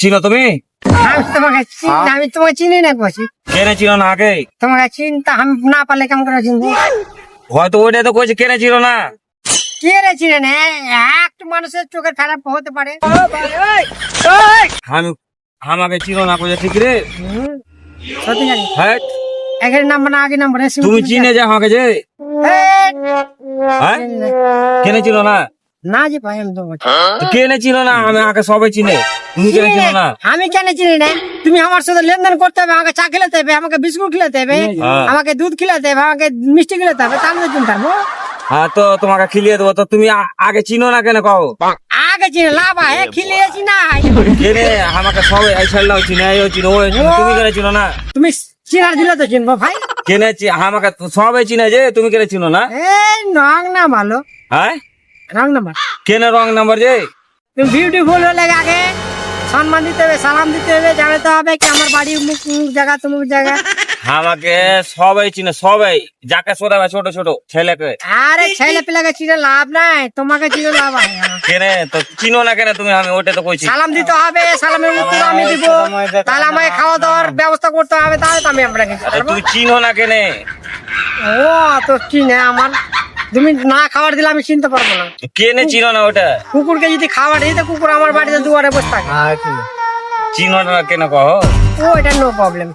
চিনো তুমি? আমি তোমাকে চিনি না বসি, কেনে চিনো না আগে? তোমাকে চিনতে আমি না পারলে কেমন করে চিনবো? হয়তো ওইটা তো কইছে কেনে চিনো না। কে রে চিনে না? একটু মানুষের চোখের খারাপ হতে পারে। আমি আমাকে চিনো না কইছে ঠিক রে। সত্যি জানি হ্যাঁ একের নাম্বার না আগে নাম্বার তুমি চিনে যে আমাকে যে হ্যাঁ কেনে চিনো না? না যে ভাই আমি তোমাকে তো কেনে চিনো না? আমি আগে সবাই চিনে, তুমি কেনে চিনো না? আমি কেন চিনি না? তুমি আমার সাথে লেনদেন করতে হবে, আমাকে চা খেলাতে হবে, আমাকে বিস্কুট খেলাতে হবে, আমাকে দুধ খেলাতে হবে, আমাকে মিষ্টি খেলাতে হবে, তার মধ্যে চিনতে পারবো। হ্যাঁ তো তোমাকে খিলিয়ে দেবো, তো তুমি আগে চিনো না কেন কও? আগে চিনে লাভ হয় খিলিয়েছি না? কেনে আমাকে সবাই এই ছেলেটাও চিনে, এই চিনো, ওই চিনো, তুমি কেনে চিনো না? তুমি চিনার দিলে তো চিনবো ভাই। কেনে আমাকে সবাই চিনে যে, তুমি কেনে চিনো না? এই রং না ভালো, হ্যাঁ রং নাম্বার। কেনে রং নাম্বার যে? তুমি বিউটিফুল হলে আগে সম্মান দিতে হবে, সালাম দিতে হবে, জানাতে হবে কি আমার বাড়ি মুখ জায়গা তুমি জায়গা। আমাকে সবাই চিনে, সবাই যাকে শোধাবে, ছোট ছোট ছেলেকে। আরে ছেলে পেলাকে চিনে লাভ নাই, তোমাকে চিনে লাভ হয়। কেনে তো চিনো না কেন তুমি? আমি ওটা তো কইছি। সালাম দিতে হবে, সালামের উত্তর আমি দিব, তাহলে আমাকে খাওয়া দাওয়ার ব্যবস্থা করতে হবে, তাহলে তো আমি আপনাকে দিতে পারবো। তুমি চিনো না কেনে? ও তো চিনে আমার, তুমি না খাবার দিলে আমি চিনতে পারবো না। কেনে চিনো না ওটা? কুকুরকে যদি খাবার দিই তো কুকুর আমার বাড়িতে দুয়ারে বসে থাকে। চিনো না কেন কহ? ও এটা নো প্রবলেম।